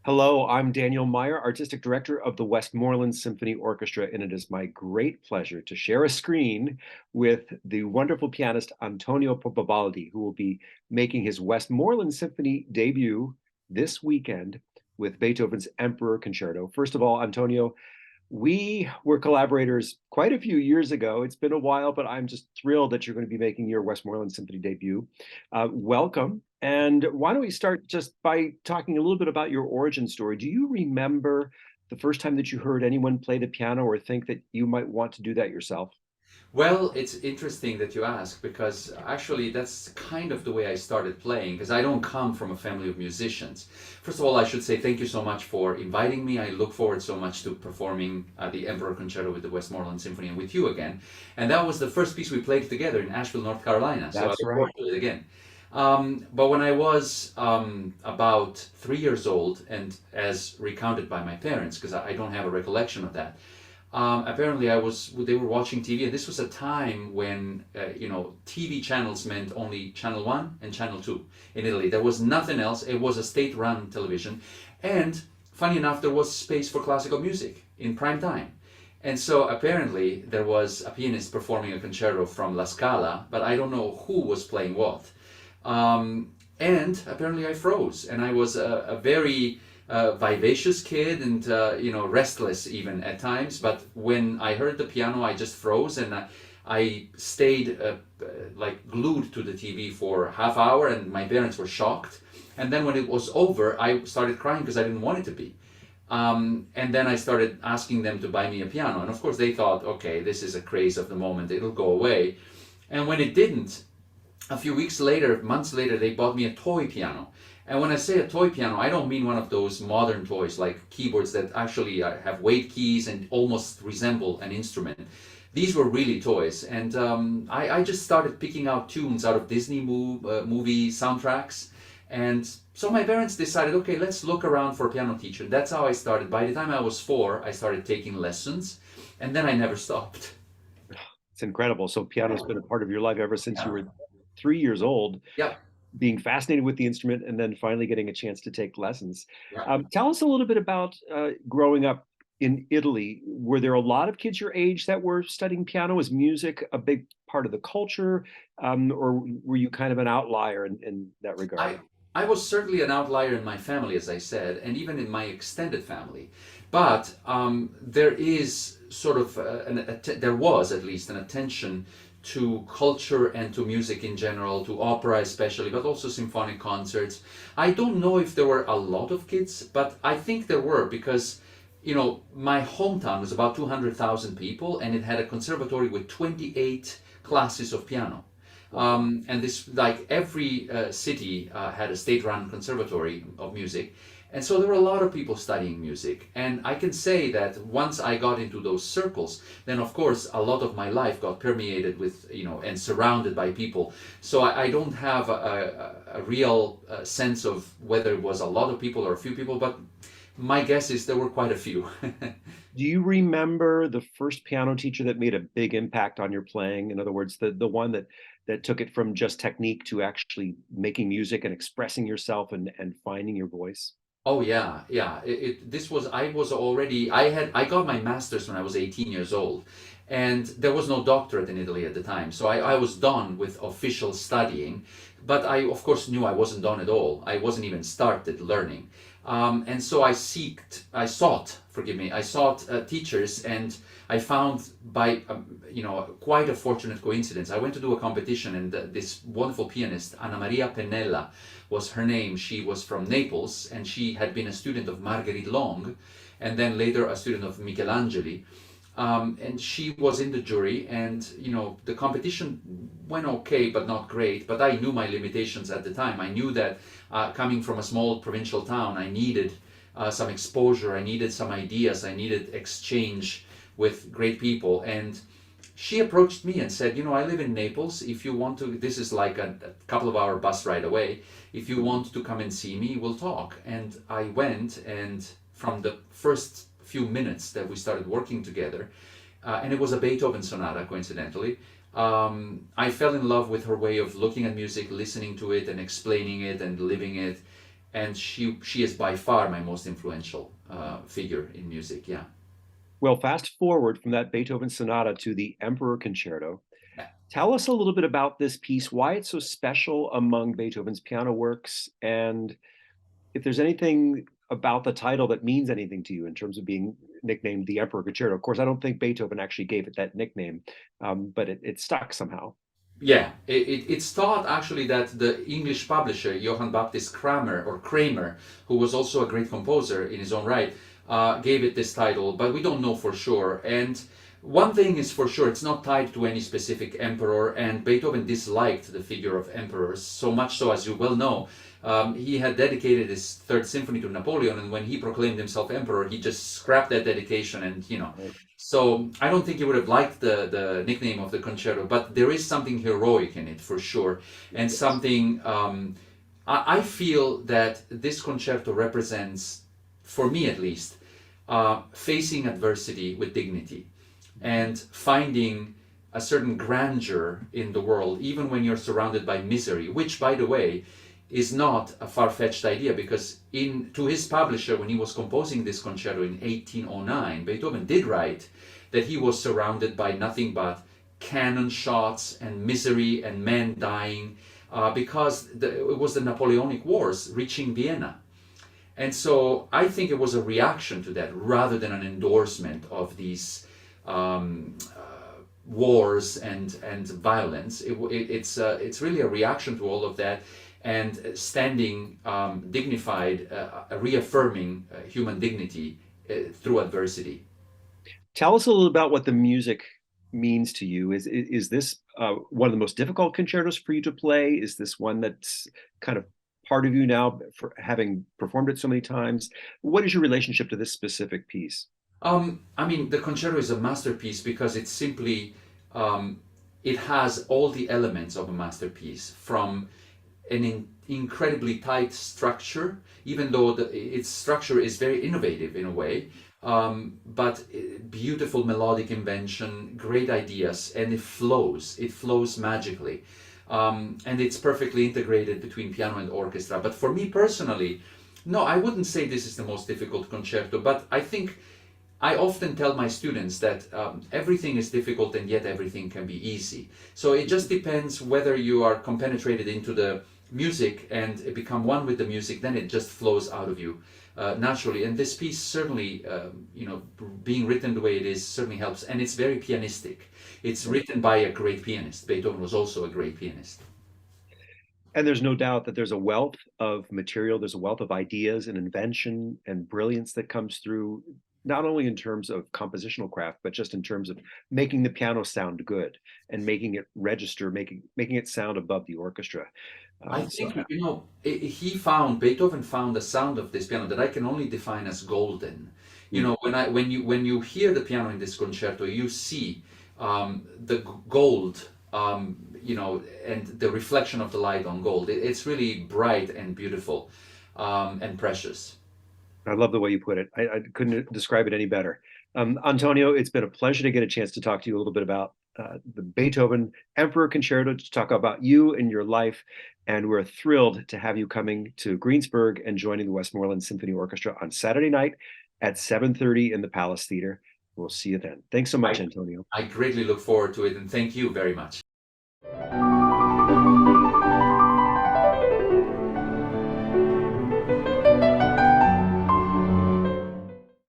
Hello, I'm Daniel Meyer, Artistic Director of the Westmoreland Symphony Orchestra, and it is my great pleasure to share a screen with the wonderful pianist Antonio Pompa-Baldi, who will be making his Westmoreland Symphony debut this weekend with Beethoven's Emperor Concerto. First of all, Antonio, we were collaborators quite a few years ago. It's been a while, but I'm just thrilled that you're going to be making your Westmoreland Symphony debut. Welcome. And why don't we start just by talking a little bit about your origin story? Do you remember the first time that you heard anyone play the piano or think that you might want to do that yourself? Well, it's interesting that you ask because actually that's kind of the way I started playing because I don't come from a family of musicians. First of all, I should say thank you so much for inviting me. I look forward so much to performing the Emperor Concerto with the Westmoreland Symphony and with you again. And that was the first piece we played together in Asheville, North Carolina. So I That's look right. forward to it again. But when I was about 3 years old, and as recounted by my parents, because I don't have a recollection of that, apparently they were watching TV, and this was a time when TV channels meant only channel 1 and channel 2 in Italy. There was nothing else. It was a state-run television, and funny enough, there was space for classical music in prime time. And so apparently there was a pianist performing a concerto from La Scala, but I don't know who was playing what. And apparently I froze, and I was a very vivacious kid and restless even at times. But when I heard the piano, I just froze, and I stayed like glued to the TV for half hour, and my parents were shocked. And then when it was over, I started crying because I didn't want it to be. And then I started asking them to buy me a piano, and of course they thought, okay, this is a craze of the moment; it'll go away. And when it didn't, a few weeks later, months later, they bought me a toy piano. And when I say a toy piano, I don't mean one of those modern toys like keyboards that actually have weight keys and almost resemble an instrument. These were really toys. And I just started picking out tunes out of Disney movie soundtracks. And so my parents decided, okay, let's look around for a piano teacher. That's how I started. By the time I was 4, I started taking lessons. And then I never stopped. It's incredible. So piano's been a part of your life ever since you Yeah. were 3 years old, Yep. being fascinated with the instrument and then finally getting a chance to take lessons. Yeah. Tell us a little bit about growing up in Italy. Were there a lot of kids your age that were studying piano? Was music a big part of the culture, or were you kind of an outlier in that I regard? I was certainly an outlier in my family, as I said, and even in my extended family. But there is sort of there was at least an attention to culture and to music in general, to opera especially, but also symphonic concerts. I don't know if there were a lot of kids, but I think there were because my hometown was about 200,000 people, and it had a conservatory with 28 classes of piano. Wow. And this, like every city had a state-run conservatory of music, and so there were a lot of people studying music. And I can say that once I got into those circles, then of course a lot of my life got permeated with, and surrounded by people. So I don't have a real sense of whether it was a lot of people or a few people, but my guess is there were quite a few. Do you remember the first piano teacher that made a big impact on your playing? In other words, the one that took it from just technique to actually making music and expressing yourself and finding your voice? Oh yeah, yeah. This was I was already I got my master's when I was 18 years old, and there was no doctorate in Italy at the time, so I was done with official studying, but I of course knew I wasn't done at all. I wasn't even started learning, and so I sought teachers, and I found by quite a fortunate coincidence. I went to do a competition, and this wonderful pianist Anna Maria Pennella was her name. She was from Naples, and she had been a student of Marguerite Long, and then later a student of Michelangeli. And she was in the jury, and the competition went okay, but not great. But I knew my limitations at the time. I knew that coming from a small provincial town, I needed some exposure, I needed some ideas, I needed exchange with great people. And she approached me and said, I live in Naples. If you want to, this is like a couple of hour bus ride away. If you want to come and see me, we'll talk. And I went, and from the first few minutes that we started working together, and it was a Beethoven sonata, coincidentally, I fell in love with her way of looking at music, listening to it, and explaining it and living it. and she is by far my most influential figure in music. Yeah. Well, fast forward from that Beethoven sonata to the Emperor Concerto. Yeah. Tell us a little bit about this piece, why it's so special among Beethoven's piano works, and if there's anything about the title that means anything to you in terms of being nicknamed the Emperor Concerto. Of course, I don't think Beethoven actually gave it that nickname, but it stuck somehow. Yeah, it's thought actually that the English publisher Johann Baptist Kramer, who was also a great composer in his own right, gave it this title, but we don't know for sure. And one thing is for sure, it's not tied to any specific emperor, and Beethoven disliked the figure of emperors, so much so, as you well know. He had dedicated his Third Symphony to Napoleon, and when he proclaimed himself emperor, he just scrapped that dedication, and Right. so I don't think he would have liked the nickname of the concerto, but there is something heroic in it for sure, and Yes. something I feel that this concerto represents, for me at least, facing adversity with dignity and finding a certain grandeur in the world, even when you're surrounded by misery, which, by the way, is not a far-fetched idea, because to his publisher, when he was composing this concerto in 1809, Beethoven did write that he was surrounded by nothing but cannon shots and misery and men dying, because it was the Napoleonic Wars reaching Vienna. And so I think it was a reaction to that rather than an endorsement of these wars and violence. It's really a reaction to all of that, and standing dignified, reaffirming human dignity through adversity. Tell us a little about what the music means to you. Is this one of the most difficult concertos for you to play? Is this one that's kind of part of you now for having performed it so many times? What is your relationship to this specific piece? I mean, the concerto is a masterpiece because it's simply, it has all the elements of a masterpiece, from an incredibly tight structure, even though its structure is very innovative in a way, but beautiful melodic invention, great ideas, and it flows magically. And it's perfectly integrated between piano and orchestra. But for me personally, no, I wouldn't say this is the most difficult concerto, but I think I often tell my students that everything is difficult and yet everything can be easy. So it just depends whether you are compenetrated into the music and become one with the music, then it just flows out of you naturally. And this piece certainly, being written the way it is certainly helps. And it's very pianistic. It's written by a great pianist. Beethoven was also a great pianist. And there's no doubt that there's a wealth of material, there's a wealth of ideas and invention and brilliance that comes through, not only in terms of compositional craft, but just in terms of making the piano sound good and making it register, making it sound above the orchestra. I So think, Beethoven found a sound of this piano that I can only define as golden. You mm, know, when you hear the piano in this concerto, you see the gold, and the reflection of the light on gold. It's really bright and beautiful, and precious. I love the way you put it. I couldn't describe it any better. Antonio, it's been a pleasure to get a chance to talk to you a little bit about the Beethoven Emperor Concerto, to talk about you and your life. And we're thrilled to have you coming to Greensburg and joining the Westmoreland Symphony Orchestra on Saturday night at 7:30 in the Palace Theater. We'll see you then. Thanks so much, I, Antonio. I greatly look forward to it, and thank you very much.